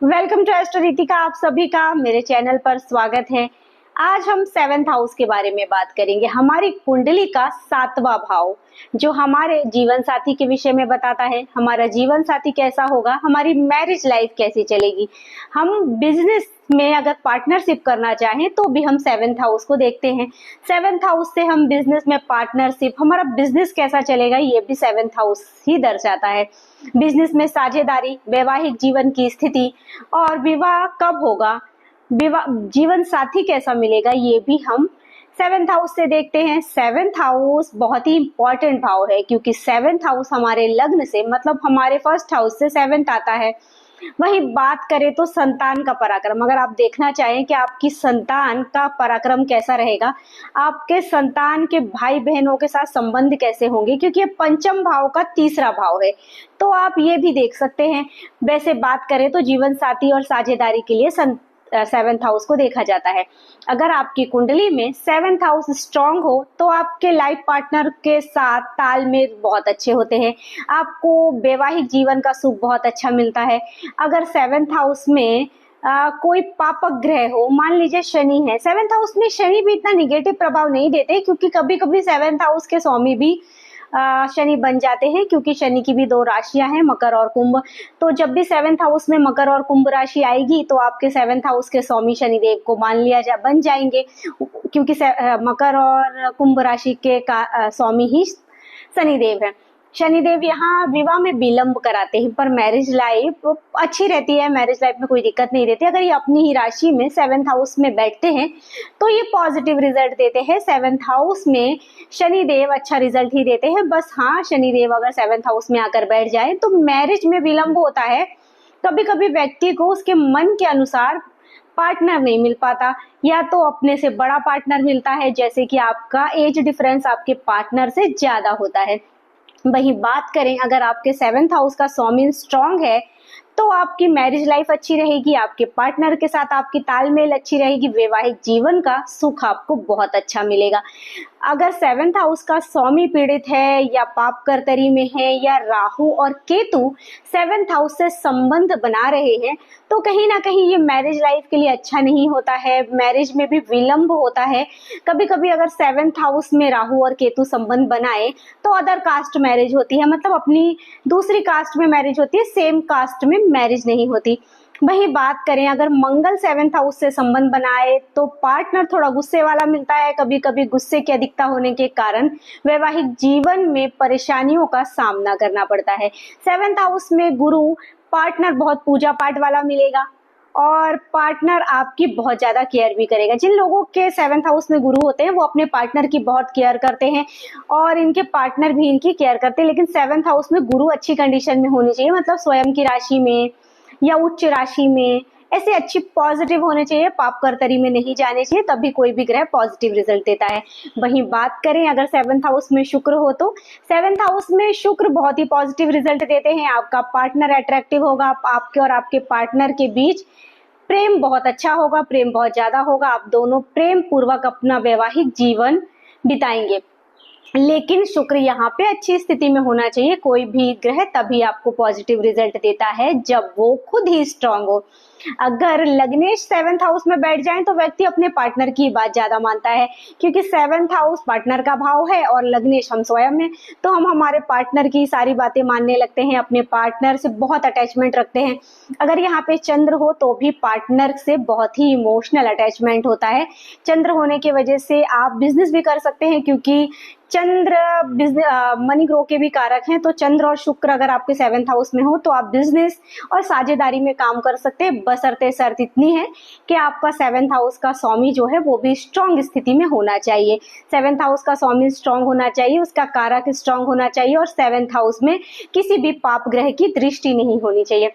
Welcome to astro Ritika. आप सभी का मेरे चैनल पर स्वागत है। आज हम 7th हाउस के बारे में बात करेंगे। हमारी कुंडली का 7वां भाव जो हमारे जीवन साथी के विषय में बताता है, हमारा जीवन साथी कैसा होगा, हमारी मैरिज लाइफ कैसी चलेगी। हम बिजनेस में अगर पार्टनरशिप करना चाहें तो भी हम 7th हाउस को देखते हैं। 7th हाउस से हम बिजनेस में पार्टनरशिप, हमारा बिजनेस कैसा चलेगा ये भी 7th हाउस ही दर्शाता है। बिजनेस में साझेदारी, वैवाहिक जीवन की स्थिति और विवाह कब होगा, विवाह जीवन साथी कैसा मिलेगा, ये भी हम 7th हाउस से देखते हैं। 7th हाउस बहुत ही इंपॉर्टेंट भाव है क्योंकि 7th हाउस हमारे लग्न से मतलब हमारे फर्स्ट हाउस से 7th आता है। वही बात करें तो संतान का पराक्रम, अगर आप देखना चाहें कि आपकी संतान का पराक्रम कैसा रहेगा, आपके संतान के भाई बहनों के साथ संबंध कैसे होंगे, क्योंकि ये पंचम भाव का तीसरा भाव है, तो आप ये भी देख सकते हैं। वैसे बात करें तो जीवन साथी और साझेदारी के लिए 7th हाउस को देखा जाता है। अगर आपकी कुंडली में 7th हाउस स्ट्रांग हो तो आपके लाइफ पार्टनर के साथ तालमेल बहुत अच्छे होते हैं, आपको वैवाहिक जीवन का सुख बहुत अच्छा मिलता है। अगर 7th हाउस में कोई पापक ग्रह हो, मान लीजिए शनि है, 7th हाउस में शनि भी इतना निगेटिव प्रभाव नहीं देते क्योंकि कभी कभी 7th हाउस के स्वामी भी शनि बन जाते हैं, क्योंकि शनि की भी 2 राशियां हैं, मकर और कुंभ। तो जब भी 7th हाउस में मकर और कुंभ राशि आएगी तो आपके 7th हाउस के स्वामी शनिदेव को बन जाएंगे, क्योंकि मकर और कुंभ राशि के स्वामी ही शनिदेव है। शनिदेव यहाँ विवाह में विलंब कराते हैं पर मैरिज लाइफ अच्छी रहती है, मैरिज लाइफ में कोई दिक्कत नहीं रहती। अगर ये अपनी ही राशि में 7th हाउस में बैठते हैं तो ये पॉजिटिव रिजल्ट देते हैं। 7th हाउस में शनिदेव अच्छा रिजल्ट ही देते हैं। बस हाँ, शनिदेव अगर 7th हाउस में आकर बैठ जाए तो मैरिज में विलंब होता है। कभी कभी व्यक्ति को उसके मन के अनुसार पार्टनर नहीं मिल पाता, या तो अपने से बड़ा पार्टनर मिलता है, जैसे कि आपका एज डिफरेंस आपके पार्टनर से ज्यादा होता है। वही बात करें, अगर आपके 7th हाउस का स्वामी स्ट्रांग है तो आपकी मैरिज लाइफ अच्छी रहेगी, आपके पार्टनर के साथ आपकी तालमेल अच्छी रहेगी, वैवाहिक जीवन का सुख आपको बहुत अच्छा मिलेगा। अगर 7th हाउस का स्वामी पीड़ित है या पाप कर्तरी में है या राहु और केतु 7th हाउस से संबंध बना रहे हैं तो कहीं ना कहीं ये मैरिज लाइफ के लिए अच्छा नहीं होता है, मैरिज में भी विलंब होता है। कभी कभी अगर 7th हाउस में राहु और केतु संबंध बनाए तो अदर कास्ट मैरिज होती है, मतलब अपनी दूसरी कास्ट में मैरिज होती है, सेम कास्ट में मैरिज नहीं होती। वही बात करें, अगर मंगल 7th हाउस से संबंध बनाए तो पार्टनर थोड़ा गुस्से वाला मिलता है, कभी कभी गुस्से की अधिकता होने के कारण वैवाहिक जीवन में परेशानियों का सामना करना पड़ता है। 7th हाउस में गुरु, पार्टनर बहुत पूजा पाठ वाला मिलेगा और पार्टनर आपकी बहुत ज्यादा केयर भी करेगा। जिन लोगों के 7th हाउस में गुरु होते हैं वो अपने पार्टनर की बहुत केयर करते हैं और इनके पार्टनर भी इनकी केयर करते हैं। लेकिन 7th हाउस में गुरु अच्छी कंडीशन में होनी चाहिए, मतलब स्वयं की राशि में या उच्च राशि में, ऐसे अच्छी पॉजिटिव होने चाहिए, पाप कर्तरी में नहीं जाने चाहिए, तभी कोई भी ग्रह पॉजिटिव रिजल्ट देता है। वहीं बात करें अगर 7th हाउस में शुक्र हो तो 7th हाउस में शुक्र बहुत ही पॉजिटिव रिजल्ट देते हैं। आपका पार्टनर अट्रैक्टिव होगा, आपके और आपके पार्टनर के बीच प्रेम बहुत अच्छा होगा, प्रेम बहुत ज्यादा होगा, आप दोनों प्रेम पूर्वक अपना वैवाहिक जीवन बिताएंगे। लेकिन शुक्र यहाँ पे अच्छी स्थिति में होना चाहिए, कोई भी ग्रह तभी आपको पॉजिटिव रिजल्ट देता है जब वो खुद ही स्ट्रांग हो। अगर लग्नेश 7th हाउस में बैठ जाए तो व्यक्ति अपने पार्टनर की बात ज्यादा मानता है, क्योंकि 7th हाउस पार्टनर का भाव है और लग्नेश हम स्वयं है, तो हम हमारे पार्टनर की सारी बातें मानने लगते हैं, अपने पार्टनर से बहुत अटैचमेंट रखते हैं। अगर यहाँ पे चंद्र हो तो भी पार्टनर से बहुत ही इमोशनल अटैचमेंट होता है। चंद्र होने की वजह से आप बिजनेस भी कर सकते हैं, क्योंकि चंद्र मनी ग्रो के भी कारक हैं, तो चंद्र और शुक्र अगर आपके 7th हाउस में हो तो आप बिजनेस और साझेदारी में काम कर सकते हैं, बशर्ते शर्त इतनी है कि आपका 7th हाउस का स्वामी जो है वो भी स्ट्रांग स्थिति में होना चाहिए। 7th हाउस का स्वामी स्ट्रांग होना चाहिए, उसका कारक स्ट्रांग होना चाहिए और 7th हाउस में किसी भी पाप ग्रह की दृष्टि नहीं होनी चाहिए।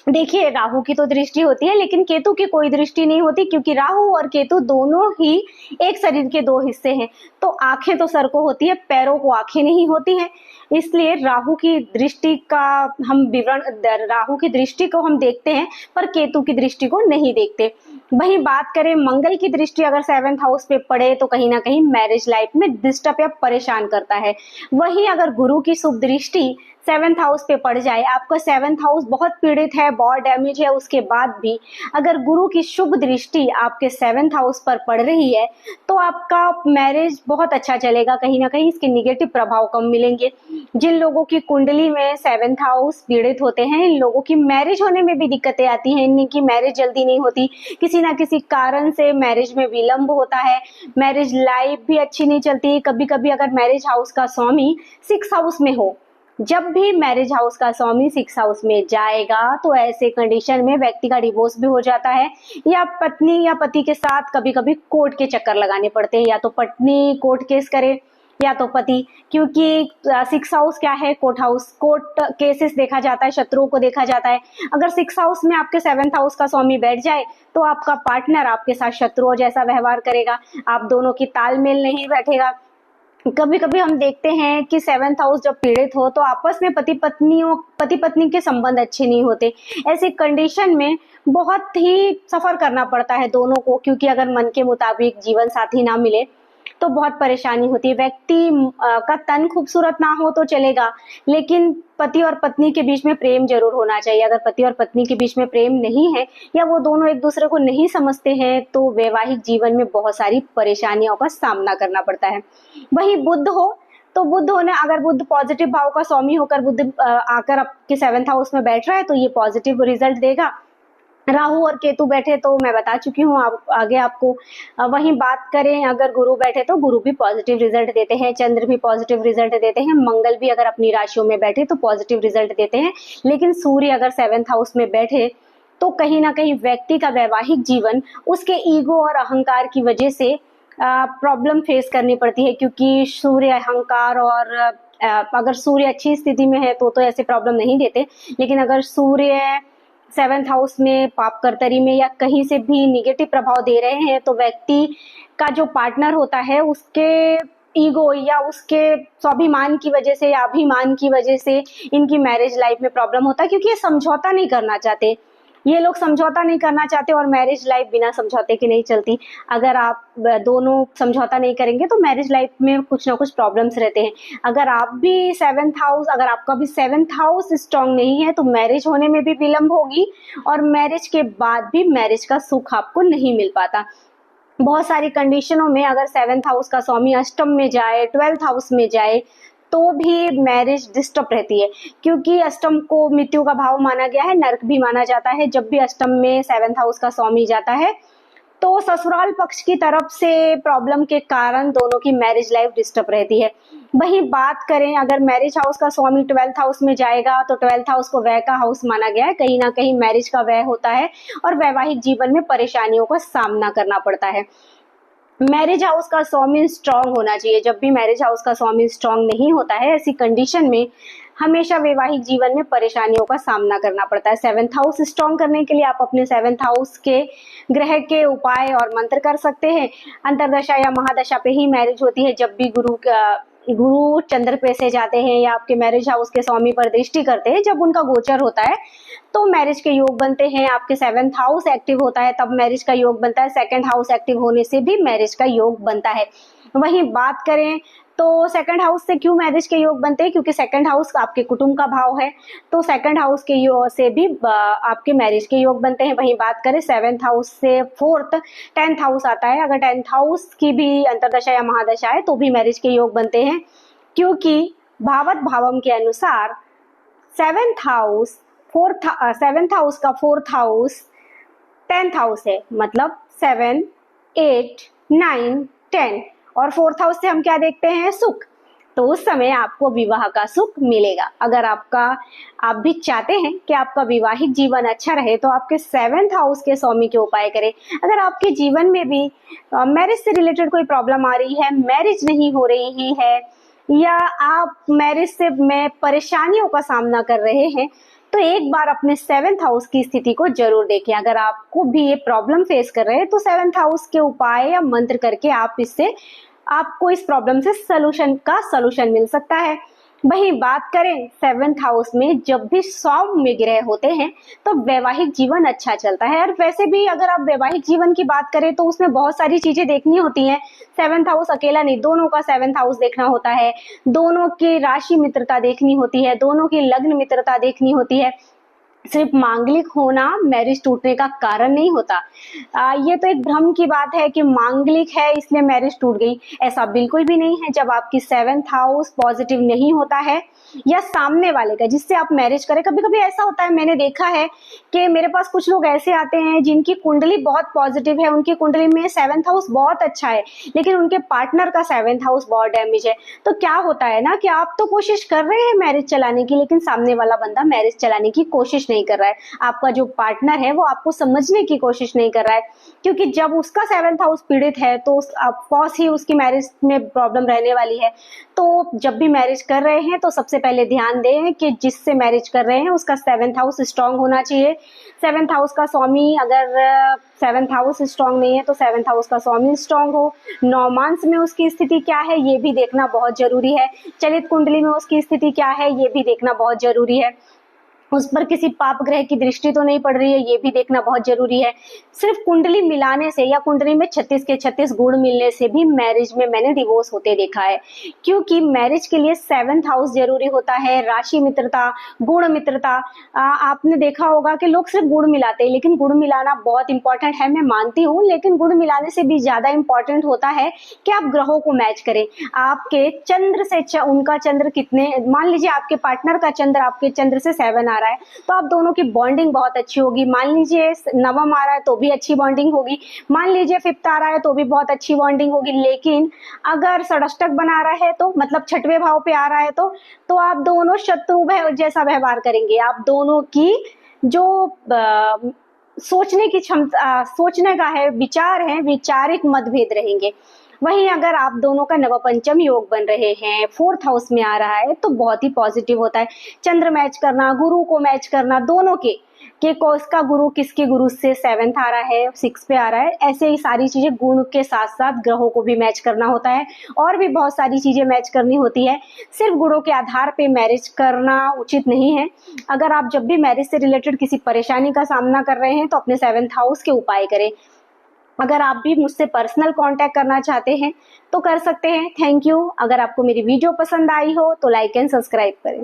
देखिए, राहु की तो दृष्टि होती है लेकिन केतु की कोई दृष्टि नहीं होती, क्योंकि राहु और केतु दोनों ही एक शरीर के 2 हिस्से हैं। तो आंखें तो सर को होती है, पैरों को आंखें नहीं होती हैं, इसलिए राहु की दृष्टि का हम विवरण, राहु की दृष्टि को हम देखते हैं पर केतु की दृष्टि को नहीं देखते। वही बात करें, मंगल की दृष्टि अगर 7th हाउस पे पड़े तो कहीं ना कहीं मैरिज लाइफ में डिस्टर्ब या परेशान करता है। वही अगर गुरु की शुभ दृष्टि सेवेंथ हाउस पे पड़ जाए, आपका सेवेंथ हाउस बहुत पीड़ित है, बहुत डैमेज है, उसके बाद भी अगर गुरु की शुभ दृष्टि आपके सेवेंथ हाउस पर पड़ रही है तो आपका मैरिज बहुत अच्छा चलेगा। कहीं ना कहीं इसके निगेटिव प्रभाव कम मिलेंगे। जिन लोगों की कुंडली में सेवेंथ हाउस पीड़ित होते हैं, इन लोगों की मैरिज होने में भी दिक्कतें आती हैं, इनकी मैरिज जल्दी नहीं होती, किसी ना किसी कारण से मैरिज में विलंब होता है, मैरिज लाइफ भी अच्छी नहीं चलती। कभी कभी अगर मैरिज हाउस का स्वामी सिक्स हाउस में हो, जब भी मैरिज हाउस का स्वामी सिक्स हाउस में जाएगा तो ऐसे कंडीशन में व्यक्ति का डिवोर्स भी हो जाता है, या पत्नी या पति के साथ कभी कभी कोर्ट के चक्कर लगाने पड़ते हैं, या तो पत्नी कोर्ट केस करे या तो पति, क्योंकि सिक्स हाउस क्या है, कोर्ट हाउस, कोर्ट केसेस देखा जाता है, शत्रुओं को देखा जाता है। अगर सिक्स हाउस में आपके सेवेंथ हाउस का स्वामी बैठ जाए तो आपका पार्टनर आपके साथ शत्रुओं जैसा व्यवहार करेगा, आप दोनों की तालमेल नहीं बैठेगा। कभी कभी हम देखते हैं कि सेवेंथ हाउस जब पीड़ित हो तो आपस में पति पत्नी के संबंध अच्छे नहीं होते। ऐसी कंडीशन में बहुत ही सफर करना पड़ता है दोनों को, क्योंकि अगर मन के मुताबिक जीवन साथी ना मिले तो बहुत परेशानी होती है। व्यक्ति का तन खूबसूरत ना हो तो चलेगा, लेकिन पति और पत्नी के बीच में प्रेम जरूर होना चाहिए। अगर पति और पत्नी के बीच में प्रेम नहीं है या वो दोनों एक दूसरे को नहीं समझते हैं तो वैवाहिक जीवन में बहुत सारी परेशानियों का सामना करना पड़ता है। वही बुध हो तो बुध होने, अगर बुध पॉजिटिव भाव का स्वामी होकर बुध आकर आपके सेवेंथ हाउस में बैठ रहा है तो ये पॉजिटिव रिजल्ट देगा। राहु और केतु बैठे तो मैं बता चुकी हूँ आगे आपको। वहीं बात करें अगर गुरु बैठे तो गुरु भी पॉजिटिव रिजल्ट देते हैं, चंद्र भी पॉजिटिव रिजल्ट देते हैं, मंगल भी अगर अपनी राशियों में बैठे तो पॉजिटिव रिजल्ट देते हैं। लेकिन सूर्य अगर सेवेंथ हाउस में बैठे तो कहीं ना कहीं व्यक्ति का वैवाहिक जीवन उसके ईगो और अहंकार की वजह से प्रॉब्लम फेस करनी पड़ती है, क्योंकि सूर्य अहंकार और अगर सूर्य अच्छी स्थिति में है तो ऐसे प्रॉब्लम नहीं देते, लेकिन अगर सूर्य सेवेंथ हाउस में पाप कर्तरी में या कहीं से भी निगेटिव प्रभाव दे रहे हैं तो व्यक्ति का जो पार्टनर होता है उसके ईगो या उसके स्वाभिमान की वजह से या अभिमान की वजह से इनकी मैरिज लाइफ में प्रॉब्लम होता है, क्योंकि ये समझौता नहीं करना चाहते। ये लोग समझौता नहीं करना चाहते और मैरिज लाइफ बिना समझौते की नहीं चलती। अगर आप दोनों समझौता नहीं करेंगे तो मैरिज लाइफ में कुछ ना कुछ प्रॉब्लम्स रहते हैं। अगर आपका भी सेवेंथ हाउस स्ट्रांग नहीं है तो मैरिज होने में भी विलंब होगी और मैरिज के बाद भी मैरिज का सुख आपको नहीं मिल पाता। बहुत सारी कंडीशनों में अगर सेवेंथ हाउस का स्वामी अष्टम में जाए, ट्वेल्थ हाउस में जाए तो भी मैरिज डिस्टर्ब रहती है, क्योंकि अष्टम को मृत्यु का भाव माना गया है, नरक भी माना जाता है। जब भी अष्टम में सेवेंथ हाउस का स्वामी जाता है तो ससुराल पक्ष की तरफ से प्रॉब्लम के कारण दोनों की मैरिज लाइफ डिस्टर्ब रहती है। वहीं बात करें अगर मैरिज हाउस का स्वामी ट्वेल्थ हाउस में जाएगा तो ट्वेल्थ हाउस को व्यय का हाउस माना गया है, कहीं ना कहीं मैरिज का व्यय होता है और वैवाहिक जीवन में परेशानियों का सामना करना पड़ता है। मैरिज हाउस का स्वामी स्ट्रांग होना चाहिए। जब भी मैरिज हाउस का स्वामी स्ट्रांग नहीं होता है ऐसी कंडीशन में हमेशा वैवाहिक जीवन में परेशानियों का सामना करना पड़ता है। सेवेंथ हाउस स्ट्रांग करने के लिए आप अपने सेवेंथ हाउस के ग्रह के उपाय और मंत्र कर सकते हैं। अंतरदशा या महादशा पे ही मैरिज होती है। जब भी गुरु चंद्र पे से जाते हैं या आपके मैरिज हाउस के स्वामी पर दृष्टि करते हैं, जब उनका गोचर होता है तो मैरिज के योग बनते हैं। आपके सेवेंथ हाउस एक्टिव होता है तब मैरिज का योग बनता है। सेकंड हाउस एक्टिव होने से भी मैरिज का योग बनता है। वहीं बात करें तो सेकंड हाउस से क्यों मैरिज के योग बनते हैं, क्योंकि सेकंड हाउस आपके कुटुंब का भाव है, तो सेकंड हाउस के योग से भी आपके मैरिज के योग बनते हैं। वहीं बात करें सेवेंथ हाउस से फोर्थ टेंथ हाउस आता है, अगर टेंथ हाउस की भी अंतरदशा या महादशा है तो भी मैरिज के योग बनते हैं, क्योंकि भावत भावम के अनुसार सेवेंथ हाउस का फोर्थ हाउस टेंथ हाउस है, मतलब 7, 8, 9, 10 और फोर्थ हाउस से हम क्या देखते हैं, सुख। तो उस समय आपको विवाह का सुख मिलेगा। अगर आप भी चाहते हैं कि आपका वैवाहिक जीवन अच्छा रहे तो आपके सेवेंथ हाउस के स्वामी के उपाय करें। अगर आपके जीवन में भी मैरिज से रिलेटेड कोई प्रॉब्लम आ रही है, मैरिज नहीं हो रही है या आप मैरिज से में परेशानियों का सामना कर रहे हैं तो एक बार अपने सेवेंथ हाउस की स्थिति को जरूर देखें। अगर आपको भी ये प्रॉब्लम फेस कर रहे हैं तो सेवेंथ हाउस के उपाय या मंत्र करके आपको इस प्रॉब्लम से सलूशन मिल सकता है। वही बात करें सेवेंथ हाउस में, जब भी सौम्य ग्रह होते हैं तो वैवाहिक जीवन अच्छा चलता है। और वैसे भी अगर आप वैवाहिक जीवन की बात करें तो उसमें बहुत सारी चीजें देखनी होती हैं। सेवेंथ हाउस अकेला नहीं, दोनों का सेवेंथ हाउस देखना होता है, दोनों की राशि मित्रता देखनी होती है, दोनों की लग्न मित्रता देखनी होती है। सिर्फ मांगलिक होना मैरिज टूटने का कारण नहीं होता। ये तो एक भ्रम की बात है कि मांगलिक है इसलिए मैरिज टूट गई, ऐसा बिल्कुल भी नहीं है। जब आपकी सेवेंथ हाउस पॉजिटिव नहीं होता है या सामने वाले का जिससे आप मैरिज करें, कभी कभी ऐसा होता है, मैंने देखा है कि मेरे पास कुछ लोग ऐसे आते हैं जिनकी कुंडली बहुत पॉजिटिव है, उनकी कुंडली में सेवेंथ हाउस बहुत अच्छा है, लेकिन उनके पार्टनर का सेवेंथ हाउस बहुत डैमेज है। तो क्या होता है ना कि आप तो कोशिश कर रहे हैं मैरिज चलाने की, लेकिन सामने वाला बंदा मैरिज चलाने की कोशिश नहीं कर रहा है। आपका जो पार्टनर है वो आपको समझने की कोशिश नहीं कर रहा है, क्योंकि जब उसका सेवेंथ हाउस पीड़ित है तो ऑफकोर्स ही उसकी मैरिज में प्रॉब्लम रहने वाली है। तो जब भी मैरिज कर रहे हैं तो सबसे पहले ध्यान दें कि जिससे मैरिज कर रहे हैं उसका सेवेंथ हाउस स्ट्रांग होना चाहिए। सेवेंथ हाउस का स्वामी, अगर सेवेंथ हाउस स्ट्रांग नहीं है तो सेवेंथ हाउस का स्वामी स्ट्रांग हो। नौमांस में उसकी स्थिति क्या है ये भी देखना बहुत जरूरी है। चलित कुंडली में उसकी स्थिति क्या है ये भी देखना बहुत जरूरी है। उस पर किसी पाप ग्रह की दृष्टि तो नहीं पड़ रही है ये भी देखना बहुत जरूरी है। सिर्फ कुंडली मिलाने से या कुंडली में 36 के 36 गुण मिलने से भी मैरिज में मैंने डिवोर्स होते देखा है, क्योंकि मैरिज के लिए सेवेंथ हाउस जरूरी होता है, राशि मित्रता, गुण मित्रता। आपने देखा होगा कि लोग सिर्फ गुण मिलाते हैं, लेकिन गुण मिलाना बहुत इंपॉर्टेंट है, मैं मानती हूँ, लेकिन गुण मिलाने से भी ज्यादा इंपॉर्टेंट होता है कि आप ग्रहों को मैच करें। आपके चंद्र से उनका चंद्र कितने, मान लीजिए आपके पार्टनर का चंद्र आपके चंद्र से 7 आ रहा है तो आप दोनों की बॉन्डिंग बहुत अच्छी होगी। मान लीजिए नवम आ रहा है तो भी अच्छी बॉन्डिंग होगी, मान लीजिए फिफ्थ आ रहा है तो भी बहुत अच्छी बॉन्डिंग होगी। लेकिन अगर षष्टक बना रहा है तो मतलब छठवें भाव पे आ रहा है तो आप दोनों शत्रु जैसा व्यवहार करेंगे। आप दोनों की जो सोचने की क्षमता, सोचने का है, विचार है, वैचारिक मतभेद रहेंगे। वहीं अगर आप दोनों का नवपंचम योग बन रहे हैं, फोर्थ हाउस में आ रहा है तो बहुत ही पॉजिटिव होता है। चंद्र मैच करना, गुरु को मैच करना, दोनों के इसका गुरु किसके गुरु से 7th आ रहा है, 6 पे आ रहा है, ऐसे ही सारी चीजें गुण के साथ साथ ग्रहों को भी मैच करना होता है और भी बहुत सारी चीजें मैच करनी होती है। सिर्फ गुणों के आधार पे मैरिज करना उचित नहीं है। अगर आप जब भी मैरिज से रिलेटेड किसी परेशानी का सामना कर रहे हैं तो अपने 7th हाउस के उपाय करें। अगर आप भी मुझसे पर्सनल कांटेक्ट करना चाहते हैं तो कर सकते हैं। Thank you. अगर आपको मेरी वीडियो पसंद आई हो तो लाइक एंड सब्सक्राइब करें।